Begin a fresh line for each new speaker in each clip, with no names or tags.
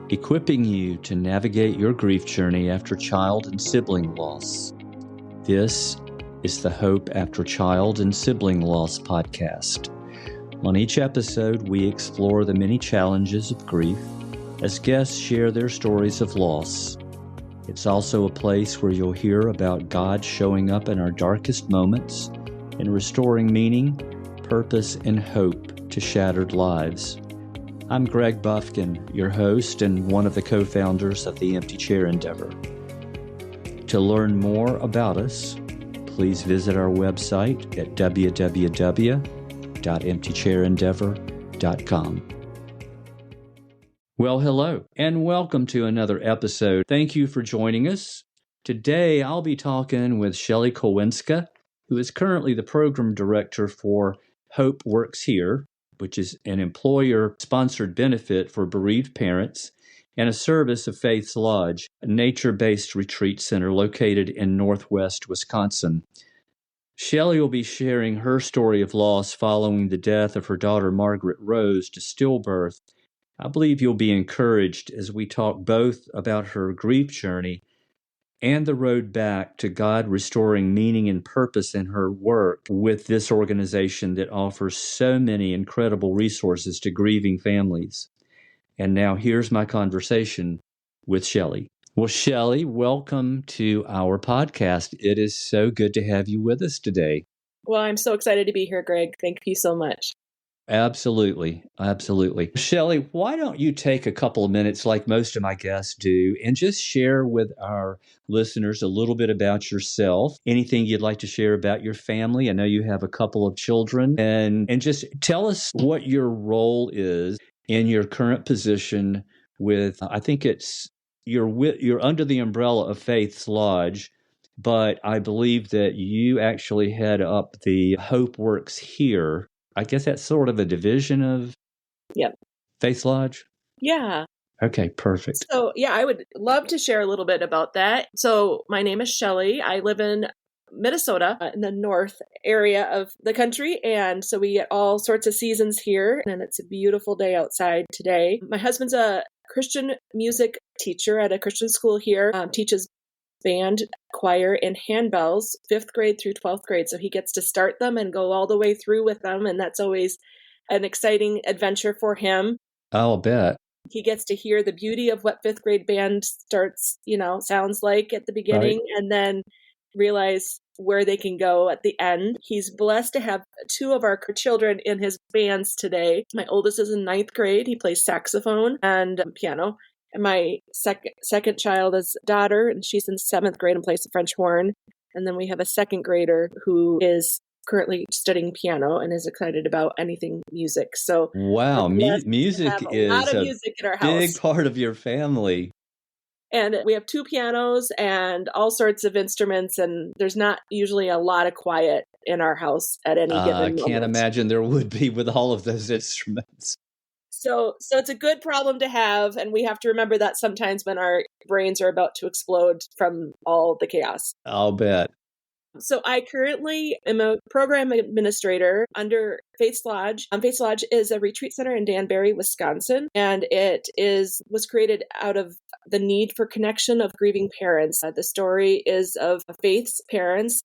equipping you to navigate your grief journey after child and sibling loss. This is the Hope After Child and Sibling Loss podcast. On each episode, we explore the many challenges of grief as guests share their stories of loss. It's also a place where you'll hear about God showing up in our darkest moments and restoring meaning, purpose, and hope to shattered lives. I'm Greg Bufkin, your host and one of the co-founders of the Empty Chair Endeavor. To learn more about us, please visit our website at www.emptychairendeavor.com. Well, hello, and welcome to another episode. Thank you for joining us. Today, I'll be talking with Shelly Kolwinska, who is currently the program director for Hope Works Here, which is an employer-sponsored benefit for bereaved parents and a service of Faith's Lodge, a nature-based retreat center located in northwest Wisconsin. Shelly will be sharing her story of loss following the death of her daughter Margaret Rose to stillbirth. I believe you'll be encouraged as we talk both about her grief journey and the road back to God restoring meaning and purpose in her work with this organization that offers so many incredible resources to grieving families. And now here's my conversation with Shelly. Well, Shelly, welcome to our podcast. It is so good to have you with us today.
Well, I'm so excited to be here, Greg. Thank you so much.
Absolutely. Shelly, why don't you take a couple of minutes like most of my guests do and just share with our listeners a little bit about yourself, anything you'd like to share about your family. I know you have a couple of children and just tell us what your role is in your current position with, I think you're under the umbrella of Faith's Lodge, but I believe that you actually head up the Hope Works Here. I guess that's sort of a division of Faith's Lodge?
Yeah.
Okay, perfect.
So, I would love to share a little bit about that. So, my name is Shelly. I live in Minnesota, in the north area of the country. And so we get all sorts of seasons here. And it's a beautiful day outside today. My husband's a Christian music teacher at a Christian school here, teaches band, choir, and handbells, 5th grade through 12th grade. So he gets to start them and go all the way through with them. And that's always an exciting adventure for him.
I'll bet.
He gets to hear the beauty of what 5th grade band sounds like at the beginning, right, and then realize where they can go at the end. He's blessed to have 2 of our children in his bands today. My oldest is in 9th grade. He plays saxophone and piano. And my second child is a daughter, and she's in 7th grade and plays the French horn. And then we have a 2nd grader who is currently studying piano and is excited about anything music. So
wow, music is a lot of music in our house. Big part of your family.
And we have 2 pianos and all sorts of instruments, and there's not usually a lot of quiet in our house at any given moment.
I can't imagine there would be with all of those instruments.
So it's a good problem to have, and we have to remember that sometimes when our brains are about to explode from all the chaos.
I'll bet.
So I currently am a program administrator under Faith's Lodge. Faith's Lodge is a retreat center in Danbury, Wisconsin, and it was created out of the need for connection of grieving parents. The story is of Faith's parents,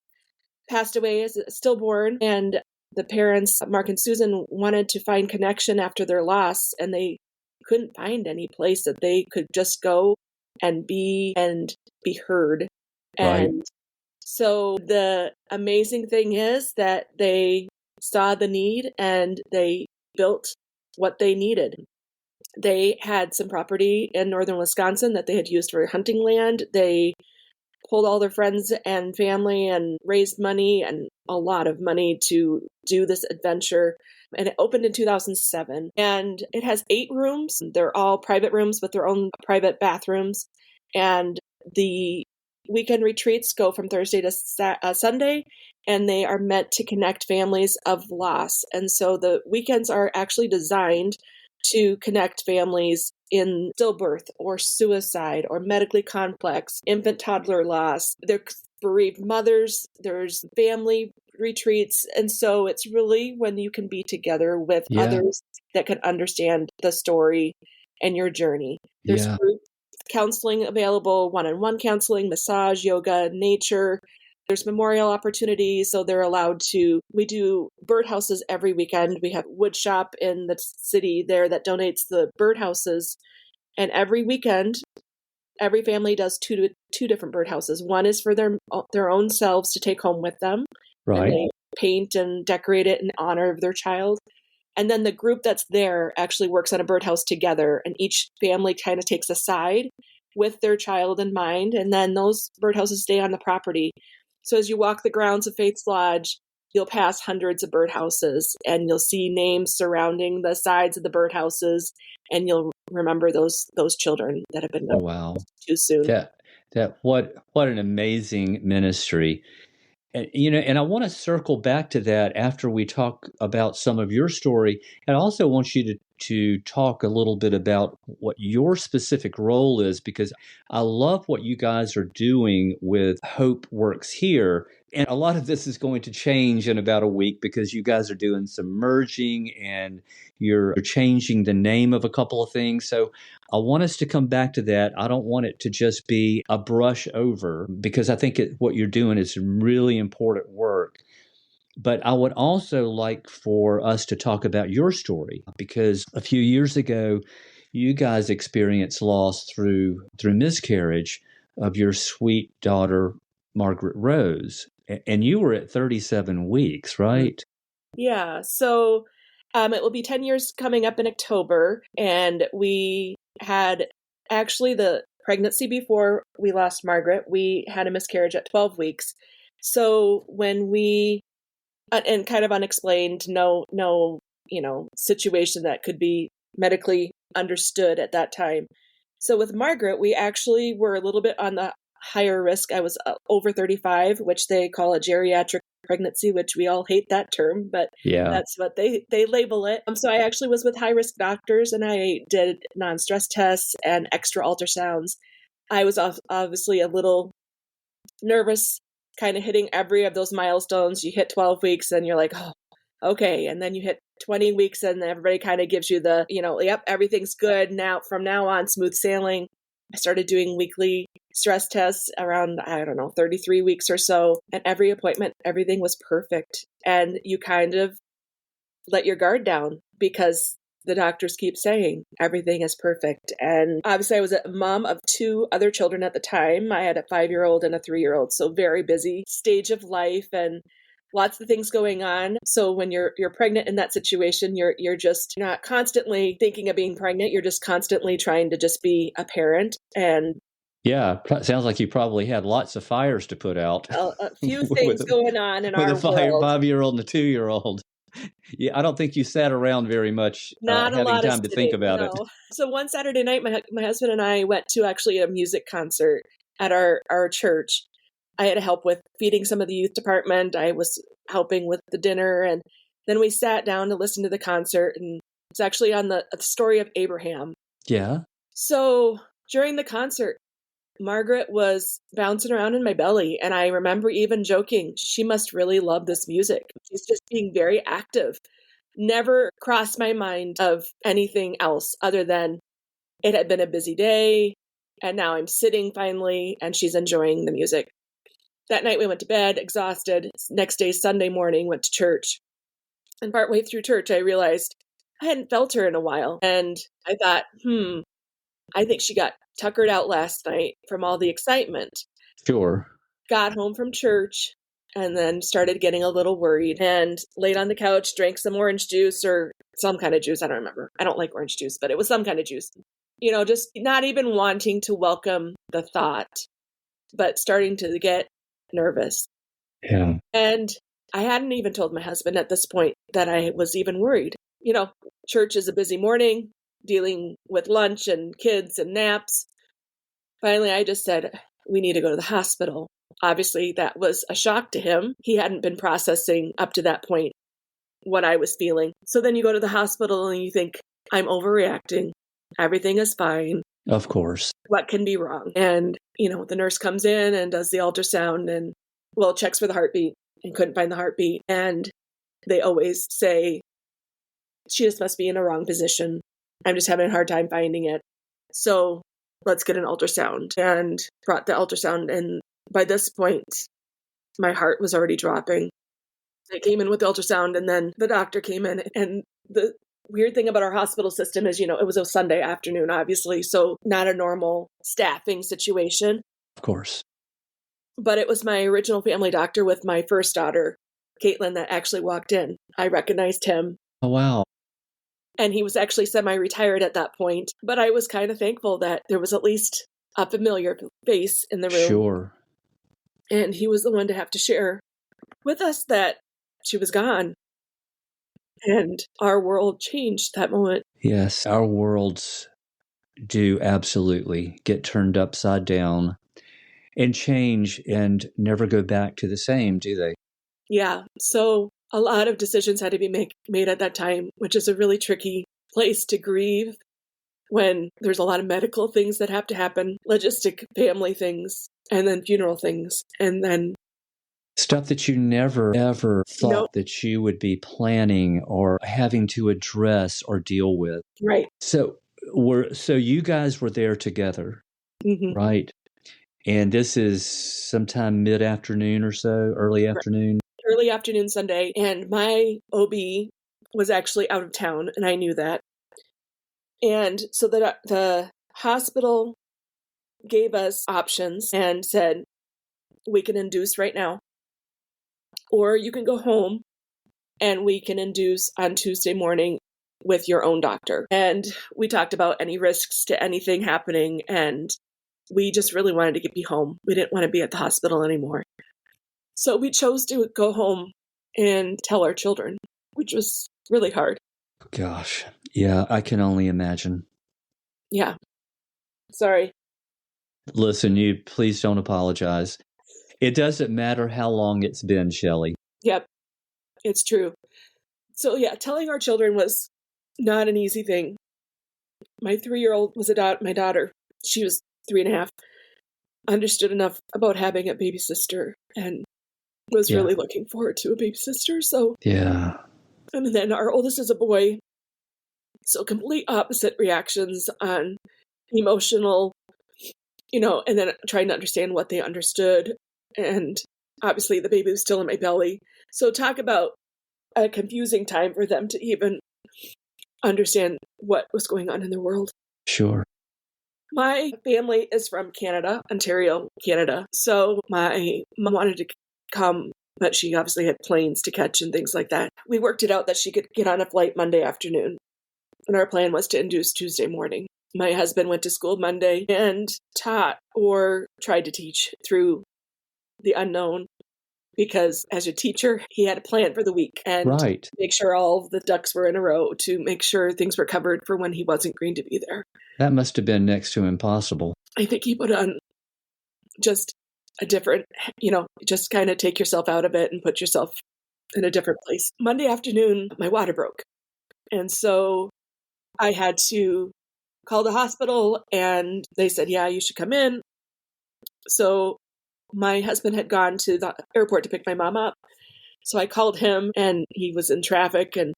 passed away as stillborn, and the parents, Mark and Susan, wanted to find connection after their loss, and they couldn't find any place that they could just go and be heard.
Right.
And so the amazing thing is that they saw the need and they built what they needed. They had some property in northern Wisconsin that they had used for hunting land. They pulled all their friends and family and raised money, and a lot of money, to do this adventure. And it opened in 2007. And it has 8 rooms. They're all private rooms with their own private bathrooms. And the weekend retreats go from Thursday to Sunday, and they are meant to connect families of loss. And so the weekends are actually designed to connect families in stillbirth or suicide or medically complex infant toddler loss. There's bereaved mothers, there's family retreats. And so it's really when you can be together with others that can understand the story and your journey. There's
Yeah.
group counseling available, one-on-one counseling, massage, yoga, nature. There's memorial opportunities, so they're allowed to. We do birdhouses every weekend. We have wood shop in the city there that donates the birdhouses, and every weekend, every family does two different birdhouses. One is for their own selves to take home with them, and
Right.
they paint and decorate it in honor of their child. And then the group that's there actually works on a birdhouse together, and each family kind of takes a side with their child in mind. And then those birdhouses stay on the property. So as you walk the grounds of Faith's Lodge, you'll pass hundreds of birdhouses, and you'll see names surrounding the sides of the birdhouses, and you'll remember those children that have been
Oh,
left
wow.
too soon.
What an amazing ministry. And I want to circle back to that after we talk about some of your story. And I also want you to talk a little bit about what your specific role is, because I love what you guys are doing with Hope Works Here. And a lot of this is going to change in about a week because you guys are doing some merging and you're changing the name of a couple of things. So I want us to come back to that. I don't want it to just be a brush over, because I think what you're doing is really important work. But I would also like for us to talk about your story, because a few years ago, you guys experienced loss through miscarriage of your sweet daughter, Margaret Rose. And you were at 37 weeks, right?
Yeah. So it will be 10 years coming up in October. And we had actually the pregnancy before we lost Margaret, we had a miscarriage at 12 weeks. So when and kind of unexplained, no, situation that could be medically understood at that time. So with Margaret, we actually were a little bit on the higher risk. I was over 35, which they call a geriatric pregnancy, which we all hate that term, but
Yeah.
that's what they label it. So I actually was with high risk doctors, and I did non-stress tests and extra ultrasounds. I was obviously a little nervous, kind of hitting every of those milestones. You hit 12 weeks and you're like, oh, okay. And then you hit 20 weeks and everybody kind of gives you the, yep, everything's good. Now, from now on, smooth sailing. I started doing weekly stress tests around, 33 weeks or so. And every appointment, everything was perfect. And you kind of let your guard down because the doctors keep saying everything is perfect. And obviously I was a mom of two other children at the time. I had a 5-year-old and a 3-year-old. So very busy stage of life and lots of things going on. So when you're pregnant in that situation, you're just not constantly thinking of being pregnant. You're just constantly trying to just be a parent. And
Yeah, sounds like you probably had lots of fires to put out.
a few things going on in our
with a
world.
5-year-old and a 2-year-old. Yeah, I don't think you sat around very much
Not a
having
lot of
time to think
sitting,
about it.
no. So one Saturday night, my husband and I went to actually a music concert at our church. I had to help with feeding some of the youth department. I was helping with the dinner, and then we sat down to listen to the concert, and it's actually on the story of Abraham.
Yeah.
So during the concert, Margaret was bouncing around in my belly, and I remember even joking, she must really love this music. She's just being very active. Never crossed my mind of anything else other than it had been a busy day, and now I'm sitting finally, and she's enjoying the music. That night we went to bed, exhausted. Next day, Sunday morning, went to church. And partway through church, I realized I hadn't felt her in a while. And I thought, I think she got tuckered out last night from all the excitement.
Sure.
Got home from church and then started getting a little worried and laid on the couch, drank some orange juice or some kind of juice. I don't remember. I don't like orange juice, but it was some kind of juice. Just not even wanting to welcome the thought, but starting to get nervous.
Yeah.
And I hadn't even told my husband at this point that I was even worried. Church is a busy morning, dealing with lunch and kids and naps. Finally, I just said, we need to go to the hospital. Obviously, that was a shock to him. He hadn't been processing up to that point what I was feeling. So then you go to the hospital and you think, I'm overreacting. Everything is fine.
Of course.
What can be wrong? And, the nurse comes in and does the ultrasound and, checks for the heartbeat and couldn't find the heartbeat. And they always say, she just must be in a wrong position. I'm just having a hard time finding it. So let's get an ultrasound, and brought the ultrasound. And by this point, my heart was already dropping. I came in with the ultrasound, and then the doctor came in. And the weird thing about our hospital system is, it was a Sunday afternoon, obviously, so not a normal staffing situation.
Of course.
But it was my original family doctor with my first daughter, Caitlin, that actually walked in. I recognized him.
Oh, wow.
And he was actually semi-retired at that point. But I was kind of thankful that there was at least a familiar face in the room.
Sure.
And he was the one to have to share with us that she was gone. And our world changed that moment.
Yes, our worlds do absolutely get turned upside down and change and never go back to the same, do they?
Yeah. So a lot of decisions had to be made at that time, which is a really tricky place to grieve when there's a lot of medical things that have to happen, logistic family things, and then funeral things, and then
stuff that you never, ever thought that you would be planning or having to address or deal with.
Right.
So you guys were there together, right? And this is sometime mid-afternoon or so, early afternoon?
Early afternoon Sunday. And my OB was actually out of town, and I knew that. And so the hospital gave us options and said, we can induce right now, or you can go home and we can induce on Tuesday morning with your own doctor. And we talked about any risks to anything happening, and we just really wanted to be home. We didn't want to be at the hospital anymore. So we chose to go home and tell our children, which was really hard.
Gosh. Yeah, I can only imagine.
Yeah. Sorry.
Listen, you please don't apologize. It doesn't matter how long it's been, Shelly.
Yep. It's true. So yeah, telling our children was not an easy thing. My 3-year-old was my daughter. She was 3.5. Understood enough about having a baby sister and was really looking forward to a baby sister. So
yeah.
And then our oldest is a boy. So complete opposite reactions on emotional, and then trying to understand what they understood. And obviously the baby was still in my belly. So talk about a confusing time for them to even understand what was going on in their world.
Sure.
My family is from Canada, Ontario, Canada. So my mom wanted to come, but she obviously had planes to catch and things like that. We worked it out that she could get on a flight Monday afternoon. And our plan was to induce Tuesday morning. My husband went to school Monday and taught or tried to teach through the unknown, because as a teacher, he had a plan for the week and make sure all of the ducks were in a row to make sure things were covered for when he wasn't going to be there.
That must have been next to impossible.
I think he put on just a different, just kind of take yourself out of it and put yourself in a different place. Monday afternoon, my water broke. And so I had to call the hospital, and they said, yeah, you should come in. So my husband had gone to the airport to pick my mom up. So I called him, and he was in traffic, and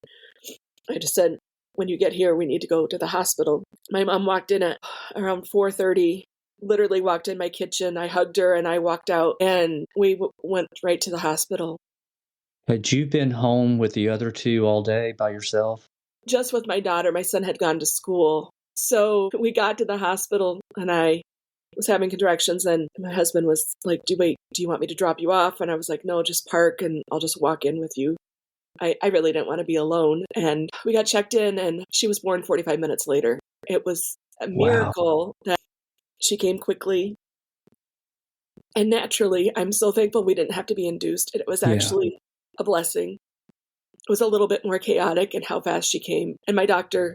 I just said, when you get here, we need to go to the hospital. My mom walked in at around 4:30, literally walked in my kitchen. I hugged her, and I walked out, and we went right to the hospital.
Had you been home with the other two all day by yourself?
Just with my daughter. My son had gone to school. So we got to the hospital, and I was having contractions, and my husband was like, do you want me to drop you off? And I was like, no, just park and I'll just walk in with you. I really didn't want to be alone. And we got checked in, and she was born 45 minutes later. It was a miracle that she came quickly. And naturally, I'm so thankful we didn't have to be induced. It was actually a blessing. It was a little bit more chaotic in how fast she came. And my doctor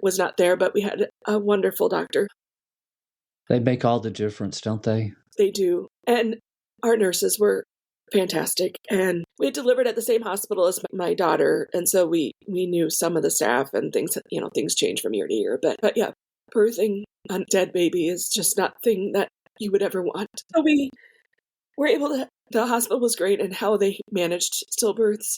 was not there, but we had a wonderful doctor.
They make all the difference, don't they?
They do. And our nurses were fantastic. And we had delivered at the same hospital as my daughter. And so we knew some of the staff, and things, things change from year to year. But yeah, birthing a dead baby is just not a thing that you would ever want. So we were able to, the hospital was great in how they managed stillbirths.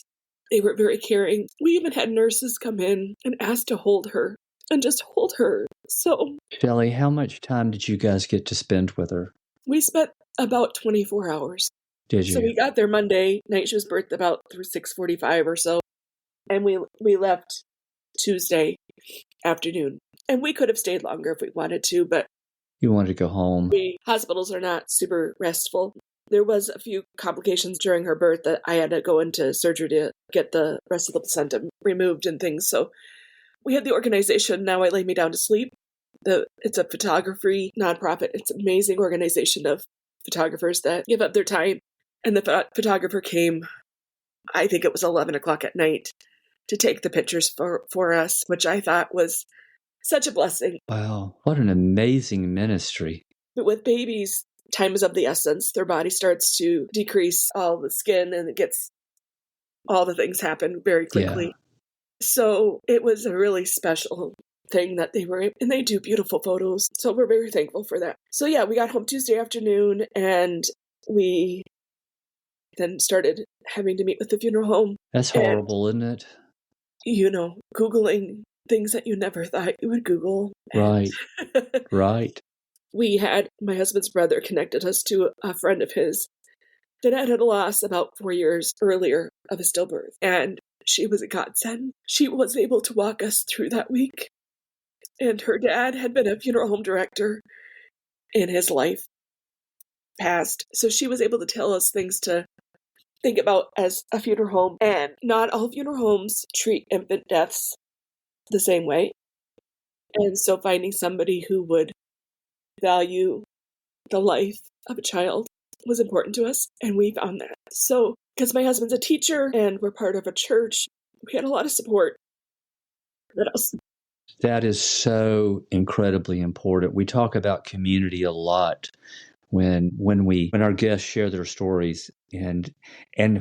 They were very caring. We even had nurses come in and ask to hold her and just hold her So
Shelly, how much time did you guys get to spend with her?
we spent about 24 hours.
Did
So
you?
we got there Monday night. She was birthed about through 6:45 or so. And we left Tuesday afternoon. And we could have stayed longer if we wanted to, but
You wanted to go home.
hospitals are not super restful. There was a few complications during her birth that I had to go into surgery to get the rest of the placenta removed and things. So we had the organization, Now I Lay Me Down to Sleep. It's a photography nonprofit. It's an amazing organization of photographers that give up their time. And the photographer came, I think it was 11 o'clock at night, to take the pictures for us, which I thought was such a blessing.
Wow, what an amazing ministry.
But with babies, time is of the essence. Their body starts to decrease all the skin and all the things happen very quickly.
Yeah.
So it was a really special thing that and they do beautiful photos. So we're very thankful for that. So yeah, we got home Tuesday afternoon and we then started having to meet with the funeral home.
That's horrible, isn't it?
Googling things that you never thought you would Google.
Right. Right.
My husband's brother connected us to a friend of his that had a loss about 4 years earlier of a stillbirth. And she was a godsend. She was able to walk us through that week. And her dad had been a funeral home director in his life past. So she was able to tell us things to think about as a funeral home. And not all funeral homes treat infant deaths the same way. And so finding somebody who would value the life of a child was important to us. And we found that. So, because my husband's a teacher and we're part of a church, we had a lot of support. What else?
That is so incredibly important. We talk about community a lot when our guests share their stories and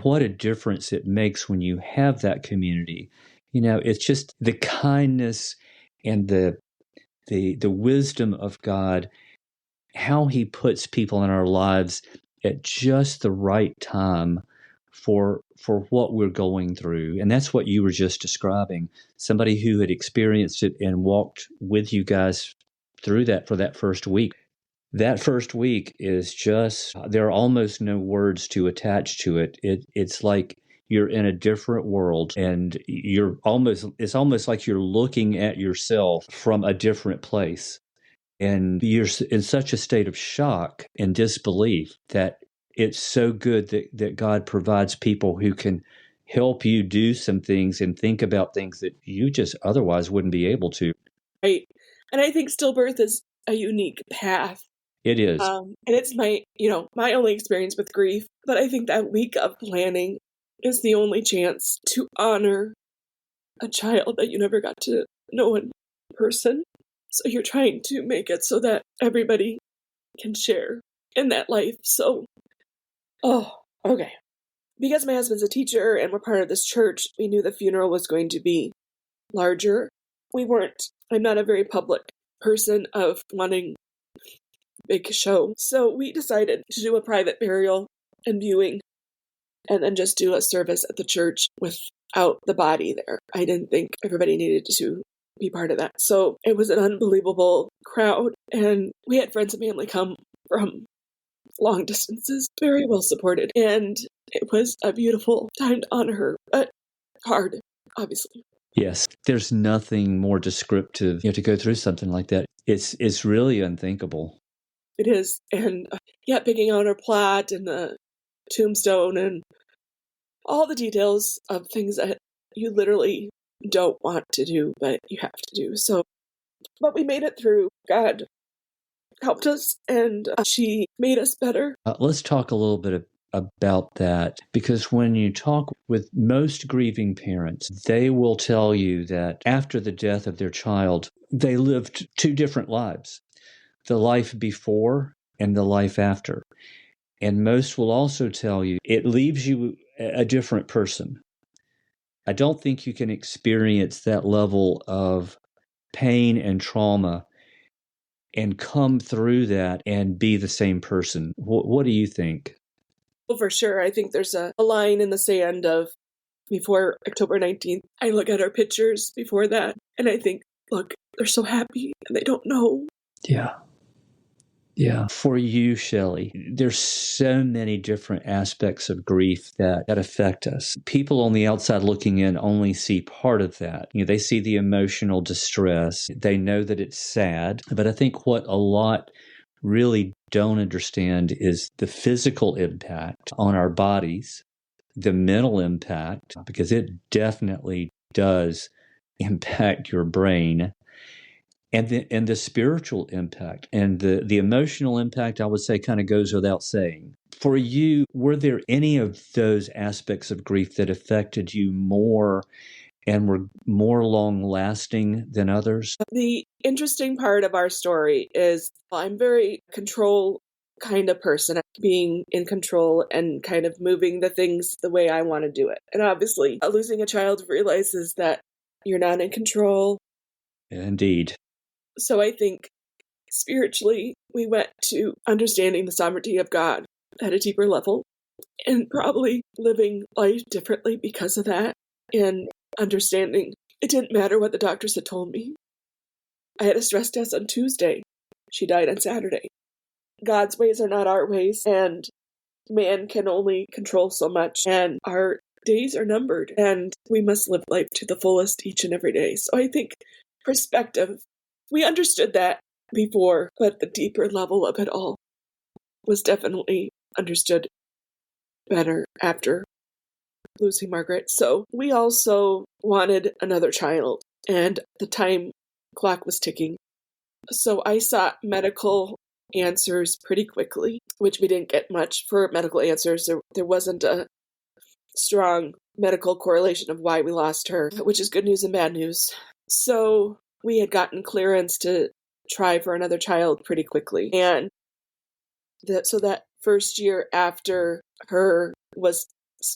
what a difference it makes when you have that community. It's just the kindness and the wisdom of God, how he puts people in our lives at just the right time for what we're going through. And that's what you were just describing. Somebody who had experienced it and walked with you guys through that for that first week. That first week is just, there are almost no words to attach to it. It's like you're in a different world and it's almost like you're looking at yourself from a different place. And you're in such a state of shock and disbelief that it's so good that God provides people who can help you do some things and think about things that you just otherwise wouldn't be able to.
Right. And I think stillbirth is a unique path.
It is.
And it's my only experience with grief. But I think that week of planning is the only chance to honor a child that you never got to know in person. So you're trying to make it so that everybody can share in that life. So, okay. Because my husband's a teacher and we're part of this church, we knew the funeral was going to be larger. I'm not a very public person of wanting big show. So we decided to do a private burial and viewing and then just do a service at the church without the body there. I didn't think everybody needed to be part of that. So it was an unbelievable crowd and we had friends and family come from long distances, very well supported. And it was a beautiful time to honor her, but hard, obviously.
Yes, there's nothing more descriptive to go through something like that. It's really unthinkable.
It is. And picking out her plot and the tombstone and all the details of things that you literally don't want to do, but you have to do. So, but we made it through. God helped us and she made us better.
Let's talk a little bit about that, because when you talk with most grieving parents, they will tell you that after the death of their child, they lived two different lives, the life before and the life after. And most will also tell you it leaves you a different person. I don't think you can experience that level of pain and trauma and come through that and be the same person. What do you think?
Well, for sure. I think there's a line in the sand of before October 19th. I look at our pictures before that and I think look, they're so happy and they don't know.
Yeah. Yeah. For you, Shelly, there's so many different aspects of grief that affect us. People on the outside looking in only see part of that. They see the emotional distress. They know that it's sad. But I think what a lot really don't understand is the physical impact on our bodies, the mental impact, because it definitely does impact your brain. And the spiritual impact and the emotional impact, I would say, kind of goes without saying. For you, were there any of those aspects of grief that affected you more and were more long lasting than others?
The interesting part of our story is I'm very control kind of person, being in control and kind of moving the things the way I want to do it. And obviously, losing a child realizes that you're not in control.
Indeed.
So I think spiritually, we went to understanding the sovereignty of God at a deeper level and probably living life differently because of that, and understanding it didn't matter what the doctors had told me. I had a stress test on Tuesday. She died on Saturday. God's ways are not our ways, and man can only control so much, and our days are numbered, and we must live life to the fullest each and every day. So I think perspective, we understood that before, but the deeper level of it all was definitely understood better after losing Margaret. So we also wanted another child, and the time clock was ticking. So I sought medical answers pretty quickly, which we didn't get much for medical answers. There wasn't a strong medical correlation of why we lost her, which is good news and bad news. So we had gotten clearance to try for another child pretty quickly. And so that first year after her was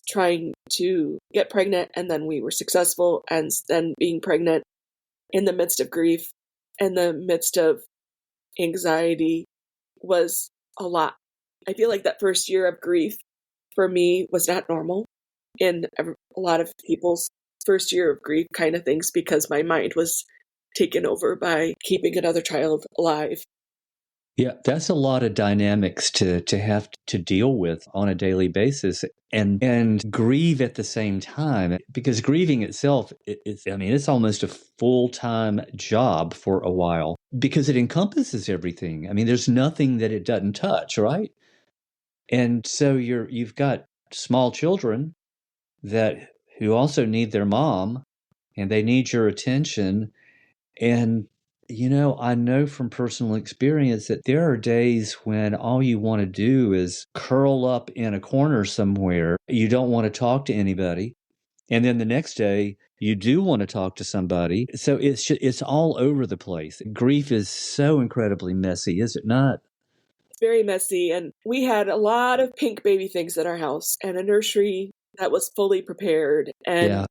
trying to get pregnant, and then we were successful, and then being pregnant in the midst of grief, in the midst of anxiety, was a lot. I feel like that first year of grief for me was not normal in a lot of people's first year of grief kind of things, because my mind was taken over by keeping another child alive.
Yeah, that's a lot of dynamics to have to deal with on a daily basis and grieve at the same time, because grieving itself, it's almost a full-time job for a while because it encompasses everything. There's nothing that it doesn't touch, right? And so you've got small children who also need their mom, and they need your attention. And I know from personal experience that there are days when all you want to do is curl up in a corner somewhere. You don't want to talk to anybody. And then the next day, you do want to talk to somebody. So it's all over the place. Grief is so incredibly messy, is it not?
It's very messy. And we had a lot of pink baby things at our house and a nursery that was fully prepared. And
Yeah.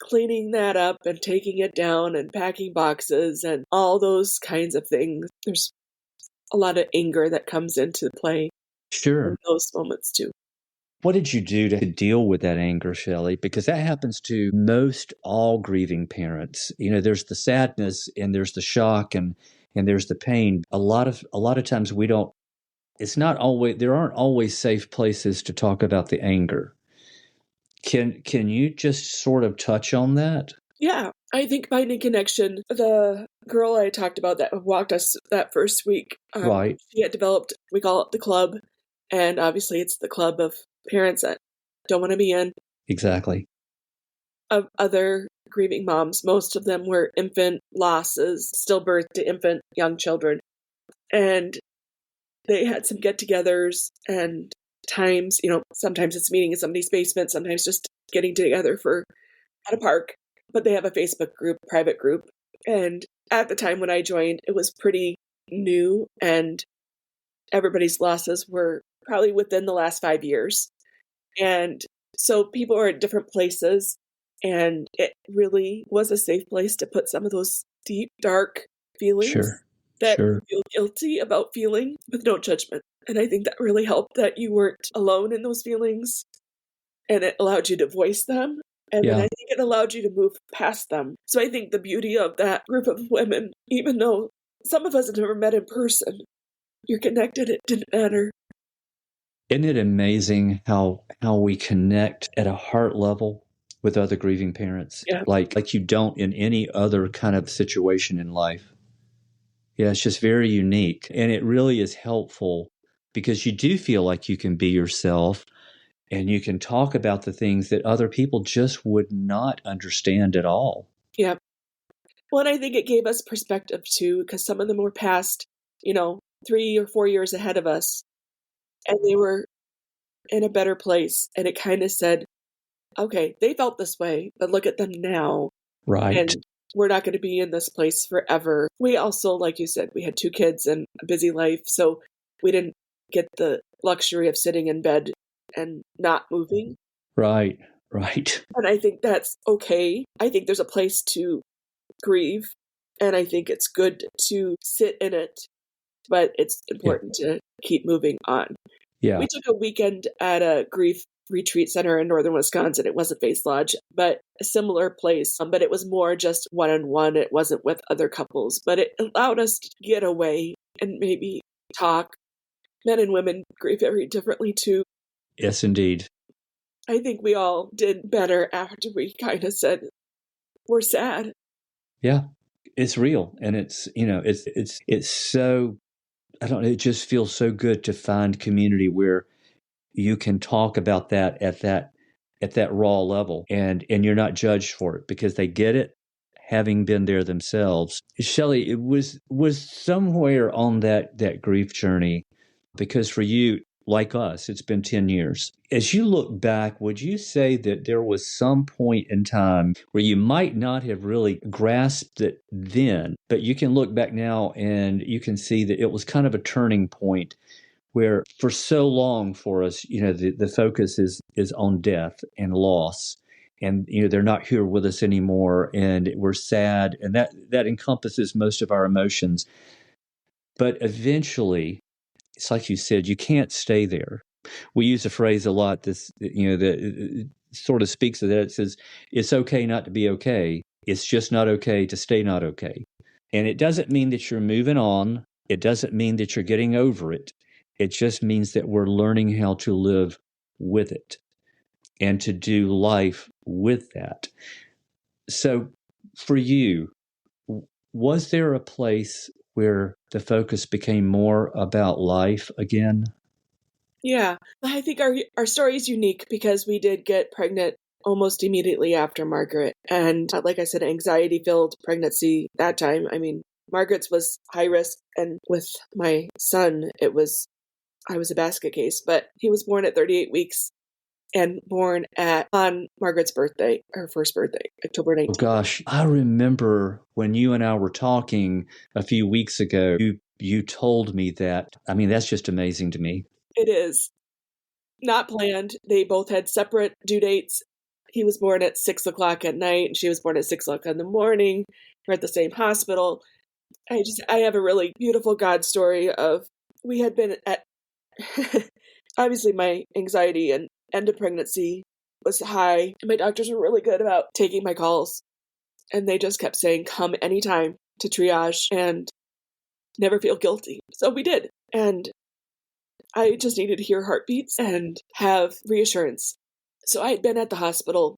cleaning that up and taking it down and packing boxes and all those kinds of things. There's a lot of anger that comes into play
Sure.
in those moments too.
What did you do to deal with that anger, Shelly? Because that happens to most all grieving parents. There's the sadness and there's the shock and there's the pain. A lot of times we don't. It's not always. There aren't always safe places to talk about the anger. Can you just sort of touch on that?
Yeah, I think finding connection. The girl I talked about that walked us that first week,
Right.
she had developed, we call it the club, and obviously it's the club of parents that don't want to be in,
Exactly.
of other grieving moms. Most of them were infant losses, stillbirth to infant young children. And they had some get-togethers and times, sometimes it's meeting in somebody's basement, sometimes just getting together at a park. But they have a Facebook group, private group. And at the time when I joined, it was pretty new, and everybody's losses were probably within the last 5 years. And so people are at different places, and it really was a safe place to put some of those deep, dark feelings that you feel guilty about feeling, with no judgment. And I think that really helped, that you weren't alone in those feelings, and it allowed you to voice them And then
Yeah.
I think it allowed you to move past them. So I think the beauty of that group of women, even though some of us have never met in person, you're connected, it didn't matter.
Isn't it amazing how we connect at a heart level with other grieving parents?
Yeah.
Like you don't in any other kind of situation in life. Yeah, it's just very unique. And it really is helpful because you do feel like you can be yourself and you can talk about the things that other people just would not understand at all.
Yeah. Well, and I think it gave us perspective too, because some of them were past, 3 or 4 years ahead of us, and they were in a better place. And it kind of said, okay, they felt this way, but look at them now.
Right.
And we're not going to be in this place forever. We also, like you said, we had 2 kids and a busy life, so we didn't get the luxury of sitting in bed and not moving.
Right.
And I think that's okay. I think there's a place to grieve, and I think it's good to sit in it, but it's important to keep moving on.
Yeah.
We took a weekend at a grief retreat center in northern Wisconsin. It wasn't Face Lodge, but a similar place. But it was more just one-on-one. It wasn't with other couples, but it allowed us to get away and maybe talk. Men and women grieve very differently too.
Yes, indeed.
I think we all did better after we kind of said, we're sad.
Yeah, it's real. And it's so, I don't know, it just feels so good to find community where you can talk about that at that raw level and you're not judged for it because they get it having been there themselves. Shelly, it was somewhere on that grief journey, because for you, like us, it's been 10 years. As you look back, would you say that there was some point in time where you might not have really grasped it then, but you can look back now and you can see that it was kind of a turning point where for so long for us, the focus is on death and loss. And, they're not here with us anymore and we're sad. And that encompasses most of our emotions. But eventually, it's like you said, you can't stay there. We use a phrase a lot that sort of speaks of that. It says, it's okay not to be okay. It's just not okay to stay not okay. And it doesn't mean that you're moving on. It doesn't mean that you're getting over it. It just means that we're learning how to live with it and to do life with that. So for you, was there a place where the focus became more about life again?
Yeah, I think our story is unique because we did get pregnant almost immediately after Margaret. And like I said, anxiety-filled pregnancy that time. I mean, Margaret's was high risk, and with my son, I was a basket case, but he was born at 38 weeks and born on Margaret's birthday, her first birthday, October 19th.
Oh gosh, I remember when you and I were talking a few weeks ago, you told me that. I mean, that's just amazing to me.
It is not planned. They both had separate due dates. He was born at 6:00 at night, and she was born at 6:00 in the morning. We're at the same hospital. I have a really beautiful God story of, we had been at, obviously my anxiety and end of pregnancy was high. And my doctors were really good about taking my calls. And they just kept saying, come anytime to triage and never feel guilty. So we did. And I just needed to hear heartbeats and have reassurance. So I had been at the hospital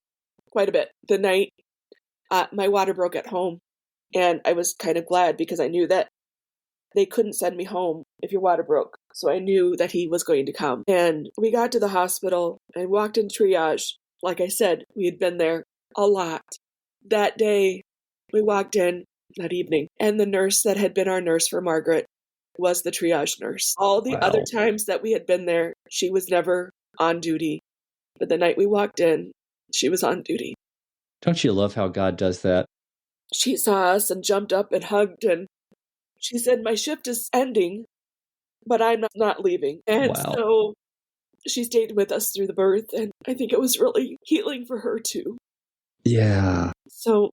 quite a bit. The night my water broke at home, and I was kind of glad because I knew that they couldn't send me home if your water broke. So I knew that he was going to come. And we got to the hospital and walked in triage. Like I said, we had been there a lot. That day, we walked in that evening, and the nurse that had been our nurse for Margaret was the triage nurse. All the other times that we had been there, she was never on duty. But the night we walked in, she was on duty.
Don't you love how God does that?
She saw us and jumped up and hugged, and she said, my shift is ending, but I'm not leaving. And so she stayed with us through the birth, and I think it was really healing for her too.
Yeah.
So.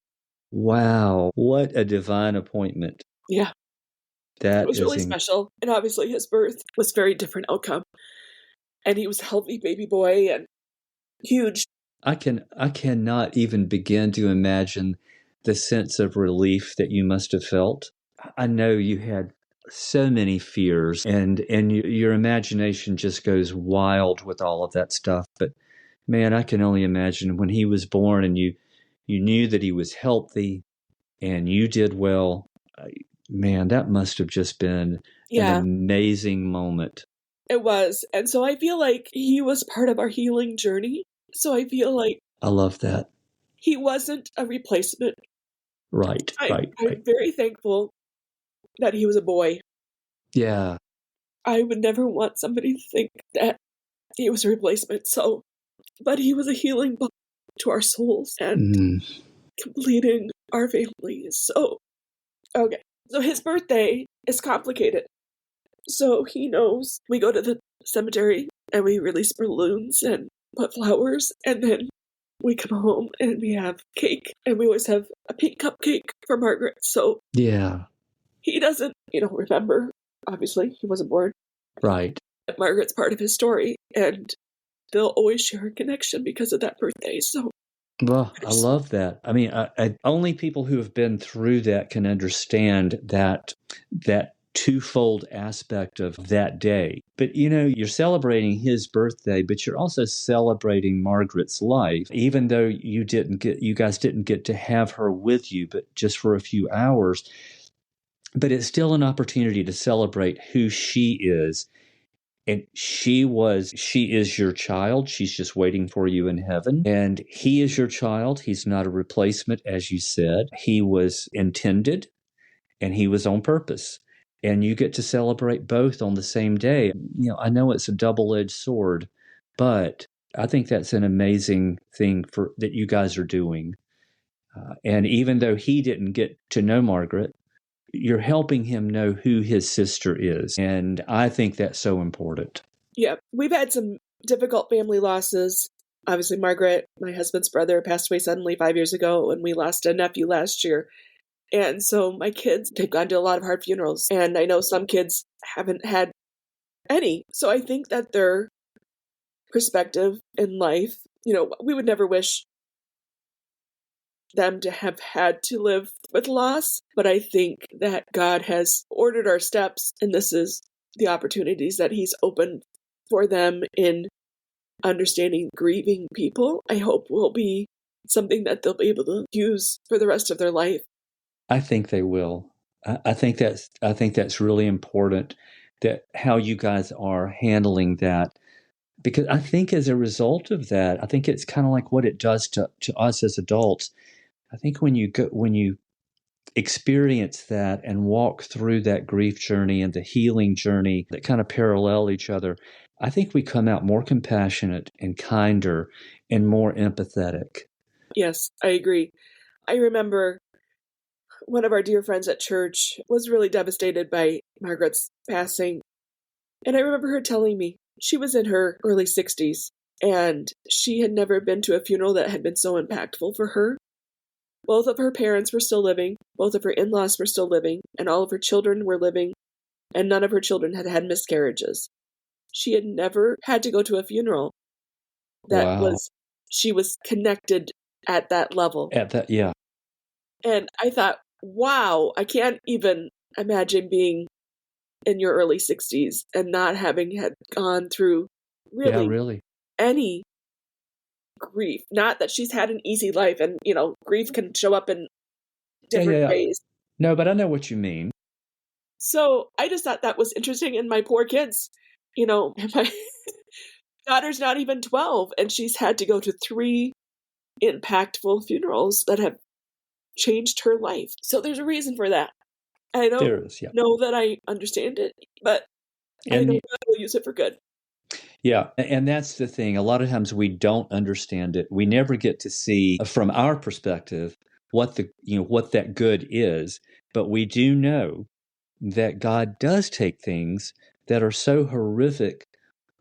Wow. What a divine appointment.
Yeah.
That
it was really special. And obviously his birth was very different outcome. And he was a healthy baby boy and huge.
I cannot even begin to imagine the sense of relief that you must have felt. I know you had so many fears, and your imagination just goes wild with all of that stuff. But man, I can only imagine when he was born and you knew that he was healthy and you did well. Man, that must have just been an
Yeah,
amazing moment.
it was. And so I feel like he was part of our healing journey. So I feel like
I love that.
he wasn't a replacement.
Right, right,
I'm
right.
very thankful that he was a boy.
Yeah.
I would never want somebody to think that he was a replacement. So, but he was a healing bond to our souls and
Mm.
completing our families. So, okay. So his birthday is complicated. So he knows we go to the cemetery and we release balloons and put flowers, and then we come home and we have cake, and we always have a pink cupcake for Margaret. So
Yeah.
he doesn't, remember. Obviously, he wasn't born.
Right.
But Margaret's part of his story, and they'll always share a connection because of that birthday. So
Well, I love that. I mean, only people who have been through that can understand that twofold aspect of that day. But you're celebrating his birthday, but you're also celebrating Margaret's life, even though you guys didn't get to have her with you, but just for a few hours. But it's still an opportunity to celebrate who she is. And she is your child. She's just waiting for you in heaven. And he is your child. He's not a replacement, as you said. He was intended and he was on purpose. And you get to celebrate both on the same day. I know it's a double-edged sword, but I think that's an amazing thing that you guys are doing. And even though he didn't get to know Margaret, you're helping him know who his sister is. And I think that's so important.
yeah, we've had some difficult family losses. Obviously, Margaret, my husband's brother, passed away suddenly 5 years ago, and we lost a nephew last year. And so my kids, they've gone to a lot of hard funerals. And I know some kids haven't had any. So I think that their perspective in life, we would never wish them to have had to live with loss. But I think that God has ordered our steps, and this is the opportunities that He's opened for them in understanding grieving people. I hope will be something that they'll be able to use for the rest of their life.
I think they will. I think that's really important, that how you guys are handling that, because I think as a result of that, I think it's kind of like what it does to us as adults. I think when you experience that and walk through that grief journey and the healing journey that kind of parallel each other, I think we come out more compassionate and kinder and more empathetic.
Yes, I agree. I remember one of our dear friends at church was really devastated by Margaret's passing. And I remember her telling me she was in her early 60s and she had never been to a funeral that had been so impactful for her. Both of her parents were still living, both of her in-laws were still living, and all of her children were living, and none of her children had had miscarriages. She had never had to go to a funeral
Wow.
she was connected at that level.
At that, yeah.
And I thought, wow, I can't even imagine being in your early 60s and not having had gone through
Yeah,
really
really.
any grief. Not that she's had an easy life, and grief can show up in
Yeah, yeah,
different
yeah.
ways.
No, but I know what you mean.
So I just thought that was interesting. And my poor kids, my daughter's not even 12, and she's had to go to 3 impactful funerals that have changed her life. So there's a reason for that. I don't
There is, yeah.
know that I understand it, but I know
And
God will use it for good.
yeah, and that's the thing. A lot of times we don't understand it. We never get to see from our perspective what that good is, but we do know that God does take things that are so horrific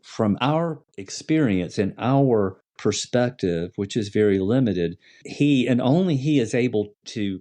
from our experience and our perspective, which is very limited. Only He is able to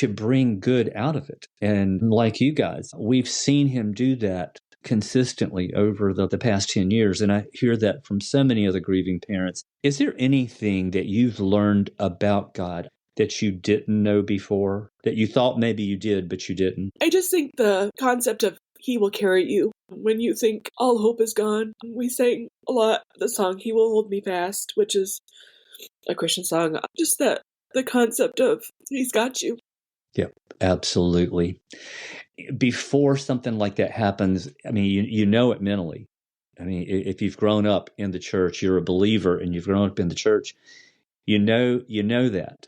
bring good out of it. And like you guys, we've seen Him do that consistently over the past 10 years, and I hear that from so many other grieving parents. Is there anything that you've learned about God that you didn't know before, that you thought maybe you did, but you didn't?
I just think the concept of He will carry you. When you think all hope is gone, we sang a lot the song He Will Hold Me Fast, which is a Christian song. Just that the concept of He's got you.
Yep, absolutely. Before something like that happens, I mean, you know it mentally. I mean, if you've grown up in the church, you're a believer and you've grown up in the church, you know that.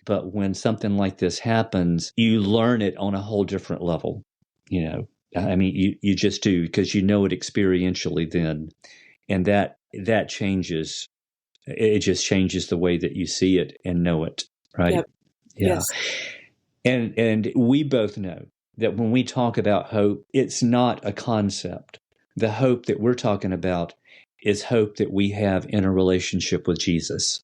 But when something like this happens, you learn it on a whole different level. I mean, you just do, because you know it experientially then. And that changes. It just changes the way that you see it and know it, right?
Yep.
Yeah.
Yes.
And we both know that when we talk about hope, it's not a concept. The hope that we're talking about is hope that we have in a relationship with Jesus.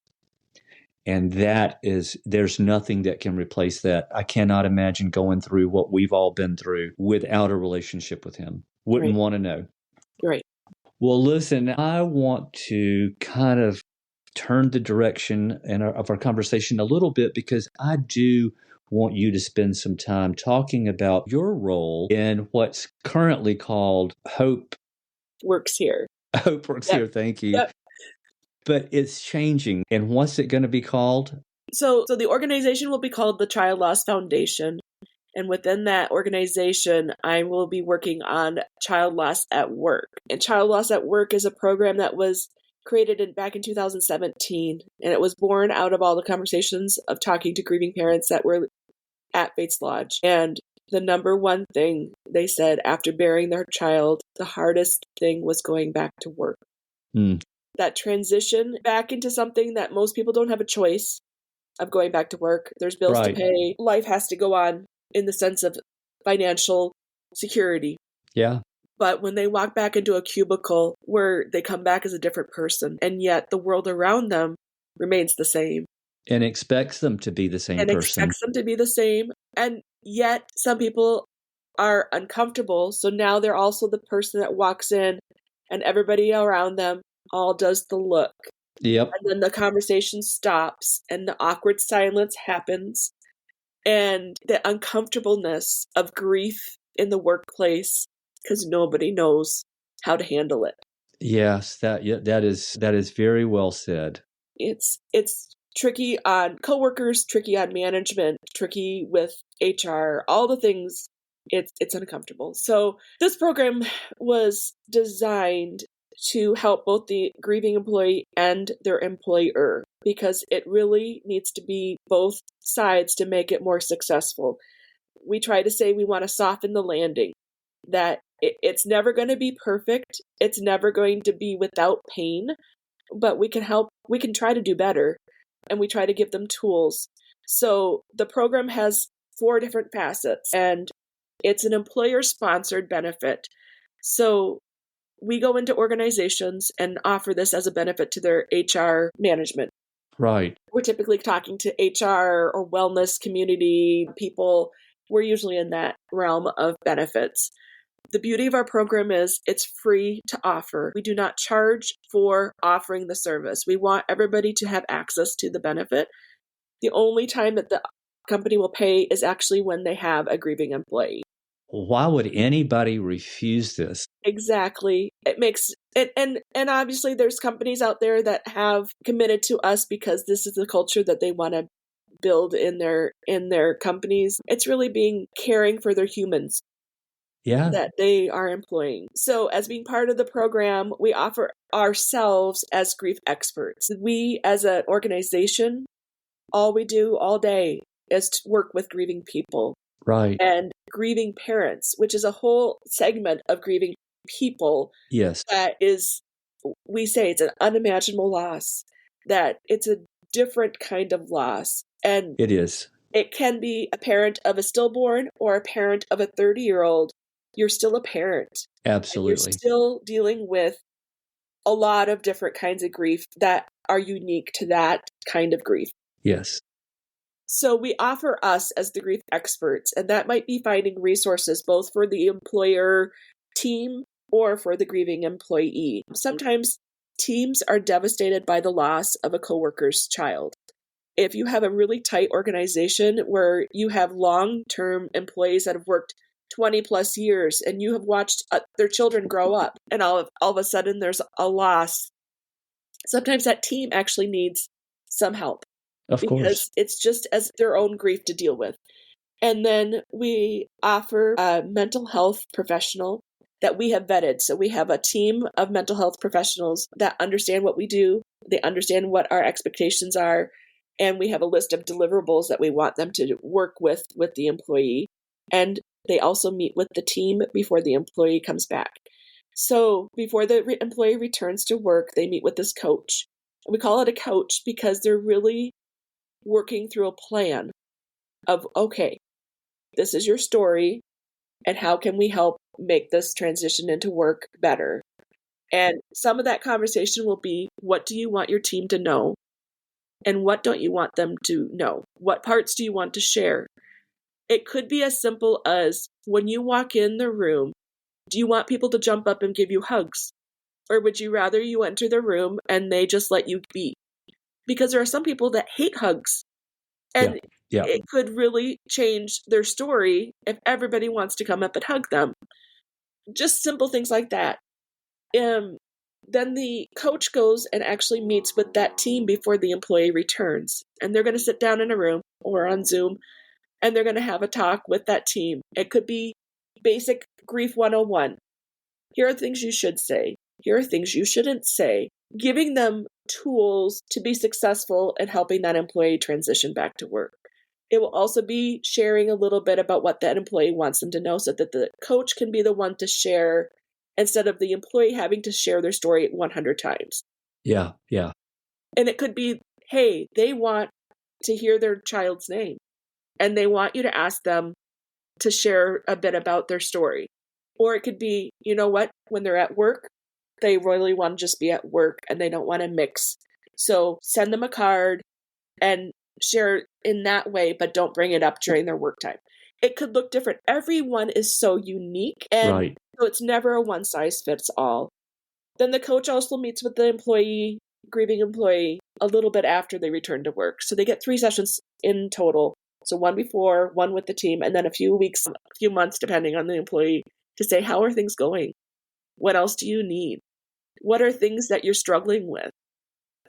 And there's nothing that can replace that. I cannot imagine going through what we've all been through without a relationship with him. Wouldn't want to know.
Right.
Well, listen, I want to kind of turn the direction of our conversation a little bit, because I do want you to spend some time talking about your role in what's currently called Hope
Works Here.
Hope Works Here, thank you.
Yep.
But it's changing. And what's it going to be called?
So the organization will be called the Child Loss Foundation. And within that organization, I will be working on child loss at work. And child loss at work is a program that was created back in 2017. And it was born out of all the conversations of talking to grieving parents that were at Bates Lodge. And the number one thing they said after burying their child, the hardest thing was going back to work. That transition back into something that most people don't have a choice of going back to work. There's bills to pay. Life has to go on in the sense of financial security.
Yeah.
But when they walk back into a cubicle, where they come back as a different person, and yet the world around them remains the same.
And expects them to be the same person.
Expects them to be the same. And yet some people are uncomfortable. So now they're also the person that walks in and everybody around them all does the look.
Yep.
And then the conversation stops and the awkward silence happens. And the uncomfortableness of grief in the workplace, because nobody knows how to handle it.
Yes, that is very well said.
It's tricky on coworkers, tricky on management, tricky with HR, all the things. It's uncomfortable. So this program was designed to help both the grieving employee and their employer, because it really needs to be both sides to make it more successful. We try to say we want to soften the landing, that it's never going to be perfect. It's never going to be without pain, but we can help. We can try to do better, and we try to give them tools. So the program has 4 different facets, and it's an employer-sponsored benefit. So we go into organizations and offer this as a benefit to their HR management.
Right.
We're typically talking to HR or wellness community people. We're usually in that realm of benefits. The beauty of our program is it's free to offer. We do not charge for offering the service. We want everybody to have access to the benefit. The only time that the company will pay is actually when they have a grieving employee.
Why would anybody refuse this?
Exactly. It makes it, and obviously there's companies out there that have committed to us because this is the culture that they want to build in their companies. It's really being caring for their humans.
Yeah.
That they are employing. So as being part of the program, we offer ourselves as grief experts. We as an organization, all we do all day is to work with grieving people.
Right.
And grieving parents, which is a whole segment of grieving people.
Yes.
That is, we say it's an unimaginable loss, that it's a different kind of loss. And
it is.
It can be a parent of a stillborn or a parent of a 30-year-old. You're still a parent.
Absolutely.
You're still dealing with a lot of different kinds of grief that are unique to that kind of grief.
Yes.
So we offer us as the grief experts, and that might be finding resources both for the employer team or for the grieving employee. Sometimes teams are devastated by the loss of a coworker's child. If you have a really tight organization where you have long-term employees that have worked 20 plus years and you have watched their children grow up and all of a sudden there's a loss, sometimes that team actually needs some help
Of course.
because it's just as their own grief to deal with. And then we offer a mental health professional that we have vetted. So we have a team of mental health professionals that understand what we do. They understand what our expectations are. And we have a list of deliverables that we want them to work with the employee. And they also meet with the team before the employee comes back. So before the employee returns to work, they meet with this coach. We call it a coach because they're really working through a plan of, okay, this is your story, and how can we help make this transition into work better? And some of that conversation will be, what do you want your team to know? And what don't you want them to know? What parts do you want to share? It could be as simple as, when you walk in the room, do you want people to jump up and give you hugs? Or would you rather you enter the room and they just let you be? Because there are some people that hate hugs. And
Yeah.
it could really change their story if everybody wants to come up and hug them. Just simple things like that. Then the coach goes and actually meets with that team before the employee returns. And they're going to sit down in a room or on Zoom, and they're going to have a talk with that team. It could be basic grief 101. Here are things you should say. Here are things you shouldn't say. Giving them tools to be successful in helping that employee transition back to work. It will also be sharing a little bit about what that employee wants them to know so that the coach can be the one to share instead of the employee having to share their story 100 times.
Yeah.
And it could be, hey, they want to hear their child's name and they want you to ask them to share a bit about their story. Or it could be, you know what, when they're at work, they really want to just be at work and they don't want to mix. So send them a card and share in that way, but don't bring it up during their work time. It could look different. Everyone is so unique, and so it's never a one size fits all. Then the coach also meets with the grieving employee, a little bit after they return to work. So they get 3 sessions in total. So one before, one with the team, and then a few weeks, a few months, depending on the employee, to say, how are things going? What else do you need? What are things that you're struggling with?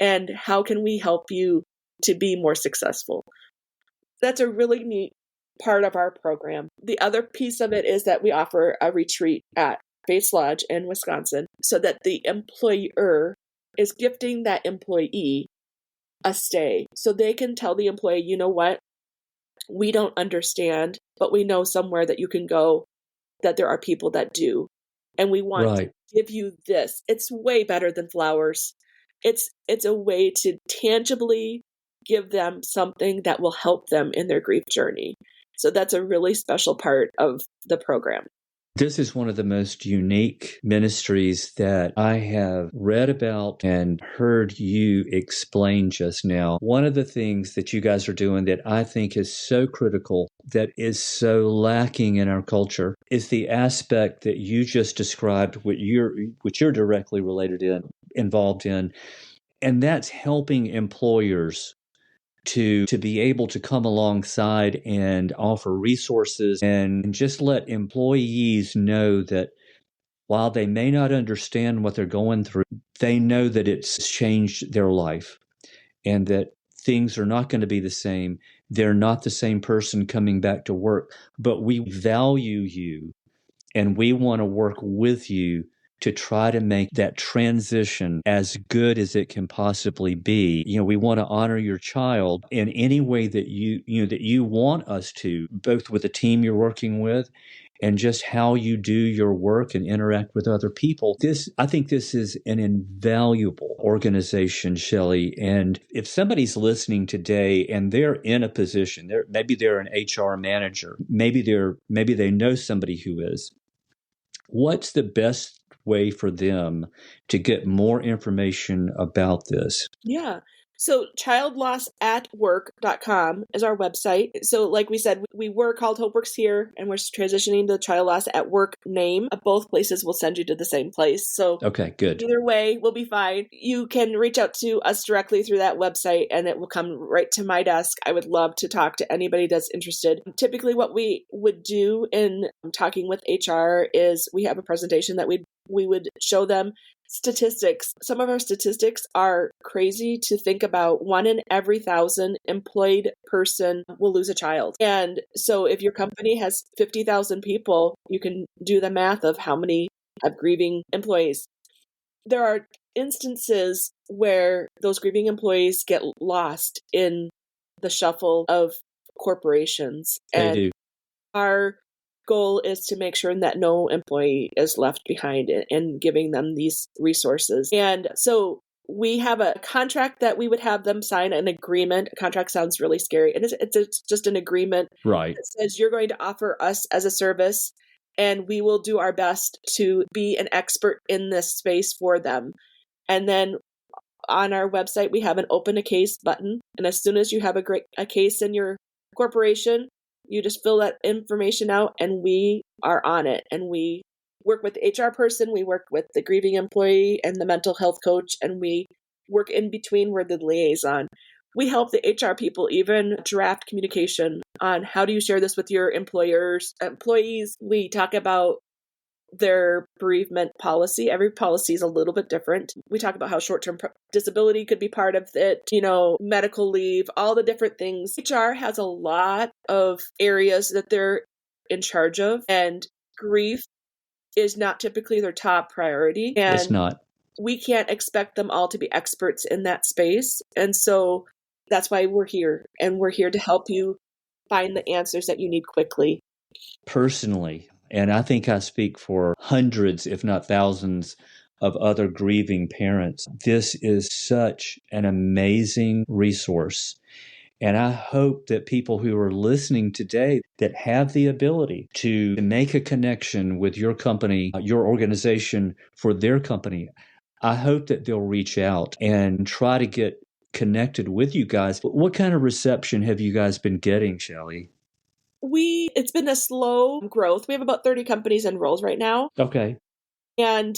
And how can we help you to be more successful? That's a really neat part of our program. The other piece of it is that we offer a retreat at Faith's Lodge in Wisconsin so that the employer is gifting that employee a stay. So they can tell the employee, you know what? We don't understand, but we know somewhere that you can go, that there are people that do. And we want to give you this. It's way better than flowers. It's a way to tangibly give them something that will help them in their grief journey. So that's a really special part of the program.
This is one of the most unique ministries that I have read about and heard you explain just now. One of the things that you guys are doing that I think is so critical, that is so lacking in our culture, is the aspect that you just described, which you're directly involved in, and that's helping employers to be able to come alongside and offer resources and just let employees know that while they may not understand what they're going through, they know that it's changed their life and that things are not going to be the same. They're not the same person coming back to work, but we value you and we want to work with you to try to make that transition as good as it can possibly be. We want to honor your child in any way that you want us to, both with the team you're working with and just how you do your work and interact with other people. I think this is an invaluable organization, Shelly. And if somebody's listening today and they're in a position, maybe they're an HR manager, maybe they know somebody who is, what's the best way for them to get more information about this?
Yeah. So childlossatwork.com is our website. So like we said, we were called HopeWorks here, and we're transitioning to the Child Loss at Work name. Both places will send you to the same place. So
okay, good.
Either way, we'll be fine. You can reach out to us directly through that website, and it will come right to my desk. I would love to talk to anybody that's interested. Typically, what we would do in talking with HR is we have a presentation that we would show them statistics. Some of our statistics are crazy to think about. 1 in every 1,000 employed person will lose a child. And so if your company has 50,000 people, you can do the math of how many have grieving employees. There are instances where those grieving employees get lost in the shuffle of corporations.
They do.
Our goal is to make sure that no employee is left behind in giving them these resources. And so we have a contract that we would have them sign, an agreement. A contract sounds really scary. And it's just an agreement.
Right.
That says you're going to offer us as a service, and we will do our best to be an expert in this space for them. And then on our website, we have an open a case button. And as soon as you have a case in your corporation, you just fill that information out, and we are on it. And we work with the HR person, we work with the grieving employee and the mental health coach, and we work in between. We're the liaison. We help the HR people even draft communication on how do you share this with your employees. We talk about their bereavement policy. Every policy is a little bit different. We talk about how short-term disability could be part of it, medical leave, all the different things. HR has a lot of areas that they're in charge of, and grief is not typically their top priority. And
it's not.
We can't expect them all to be experts in that space. And so that's why we're here, and we're here to help you find the answers that you need quickly.
Personally, and I think I speak for hundreds, if not thousands, of other grieving parents, this is such an amazing resource. And I hope that people who are listening today that have the ability to make a connection with your company, your organization for their company, I hope that they'll reach out and try to get connected with you guys. What kind of reception have you guys been getting, Shelly?
It's been a slow growth. We have about 30 companies enrolled right now.
Okay.
And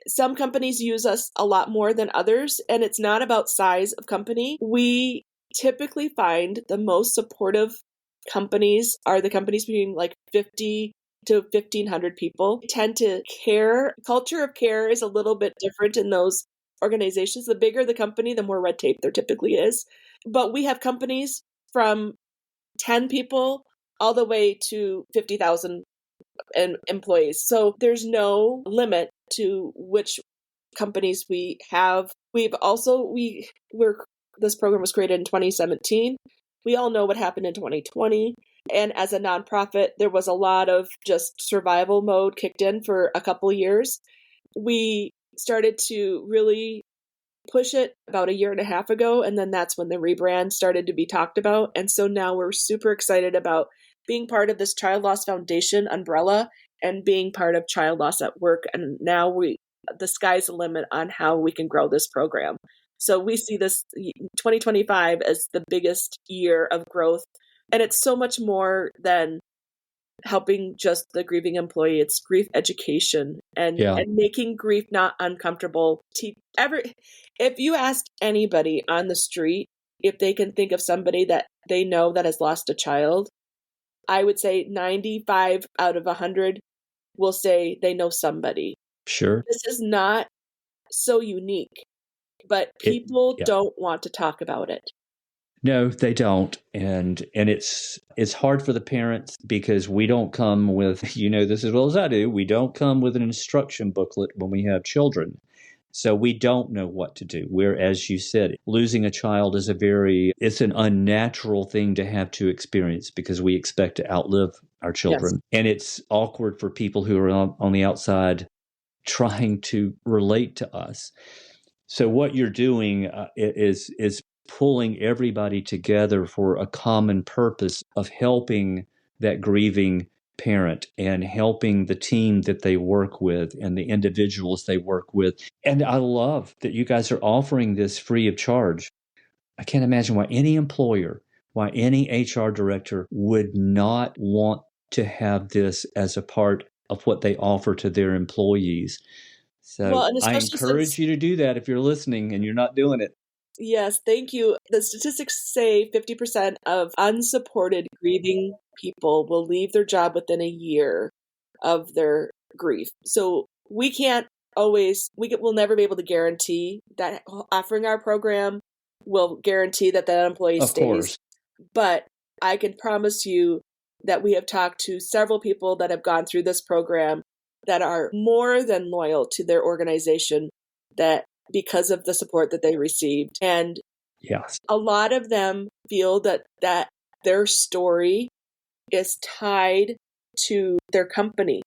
some companies use us a lot more than others, and it's not about size of company. We typically find the most supportive companies are the companies between like 50 to 1,500 people. They tend to care. Culture of care is a little bit different in those organizations. The bigger the company, the more red tape there typically is. But we have companies from 10 people all the way to 50,000 employees. So there's no limit to which companies we have. This program was created in 2017. We all know what happened in 2020. And as a nonprofit, there was a lot of just survival mode kicked in for a couple of years. We started to really push it about a year and a half ago, and then that's when the rebrand started to be talked about. And so now we're super excited about being part of this Child Loss Foundation umbrella and being part of Child Loss at Work. And now the sky's the limit on how we can grow this program. So we see this 2025 as the biggest year of growth. And it's so much more than helping just the grieving employee. It's grief education and making grief not uncomfortable. If you ask anybody on the street if they can think of somebody that they know that has lost a child, I would say 95 out of 100 will say they know somebody.
Sure.
This is not so unique, but people don't want to talk about it.
No, they don't. And it's hard for the parents because we don't come with, this as well as I do, we don't come with an instruction booklet when we have children. So we don't know what to do. Where, as you said, losing a child is it's an unnatural thing to have to experience because we expect to outlive our children. Yes. And it's awkward for people who are on the outside trying to relate to us. So what you're doing is pulling everybody together for a common purpose of helping that grieving parent and helping the team that they work with and the individuals they work with. And I love that you guys are offering this free of charge. I can't imagine why any employer, why any HR director would not want to have this as a part of what they offer to their employees.
Well,
So
and
I
especially
encourage you to do that if you're listening and you're not doing it.
Yes, thank you. The statistics say 50% of unsupported grieving people will leave their job within a year of their grief. So we can't we'll never be able to guarantee that offering our program will guarantee that that employee
Of
stays.
course.
But I can promise you that we have talked to several people that have gone through this program that are more than loyal to their organization, that because of the support that they received. And
yes,
a lot of them feel that their story is tied to their company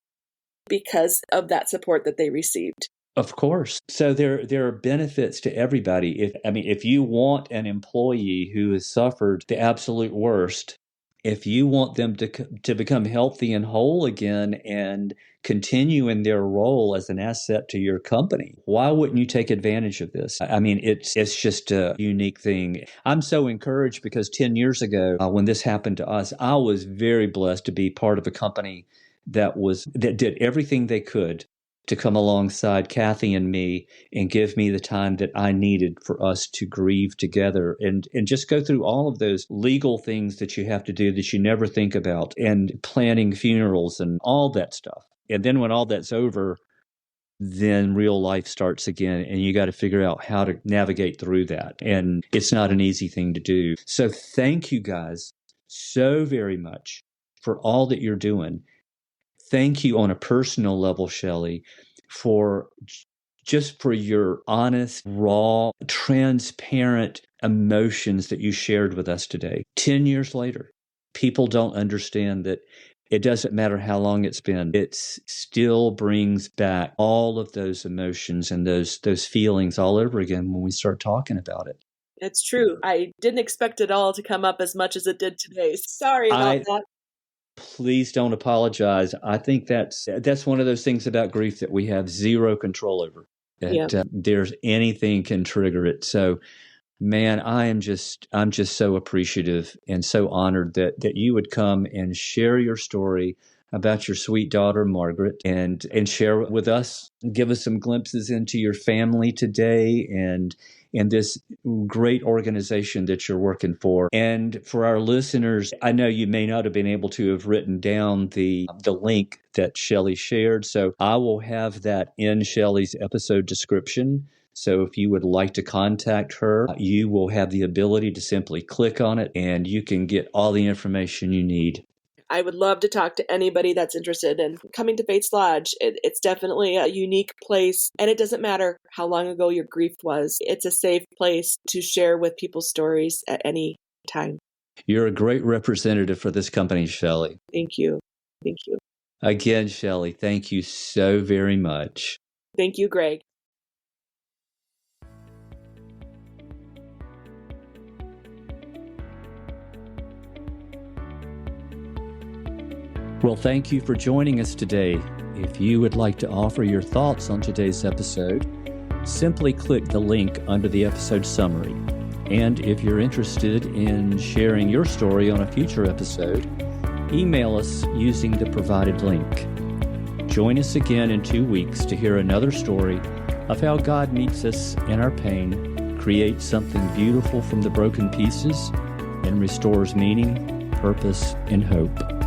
because of that support that they received.
Of course. So there are benefits to everybody. If you want an employee who has suffered the absolute worst, if you want them to become healthy and whole again and continue in their role as an asset to your company, why wouldn't you take advantage of this? It's just a unique thing. I'm so encouraged because 10 years ago, when this happened to us, I was very blessed to be part of a company that did everything they could to come alongside Kathy and me and give me the time that I needed for us to grieve together and just go through all of those legal things that you have to do that you never think about, and planning funerals and all that stuff. And then when all that's over, then real life starts again, and you got to figure out how to navigate through that. And it's not an easy thing to do. So thank you guys so very much for all that you're doing. Thank you on a personal level, Shelly, for your honest, raw, transparent emotions that you shared with us today. 10 years later, people don't understand that it doesn't matter how long it's been. It still brings back all of those emotions and those feelings all over again when we start talking about it.
It's true. I didn't expect it all to come up as much as it did today. Sorry about that.
Please don't apologize. I think that's one of those things about grief that we have zero control over. There's anything can trigger it. So, man, I'm just so appreciative and so honored that you would come and share your story about your sweet daughter, Margaret, and share with us, give us some glimpses into your family today and this great organization that you're working for. And for our listeners, I know you may not have been able to have written down the link that Shelly shared, so I will have that in Shelly's episode description. So if you would like to contact her, you will have the ability to simply click on it and you can get all the information you need.
I would love to talk to anybody that's interested in coming to Fates Lodge. It's definitely a unique place, and it doesn't matter how long ago your grief was. It's a safe place to share with people's stories at any time.
You're a great representative for this company, Shelly.
Thank you. Thank you.
Again, Shelly, thank you so very much.
Thank you, Greg.
Well, thank you for joining us today. If you would like to offer your thoughts on today's episode, simply click the link under the episode summary. And if you're interested in sharing your story on a future episode, email us using the provided link. Join us again in 2 weeks to hear another story of how God meets us in our pain, creates something beautiful from the broken pieces, and restores meaning, purpose, and hope.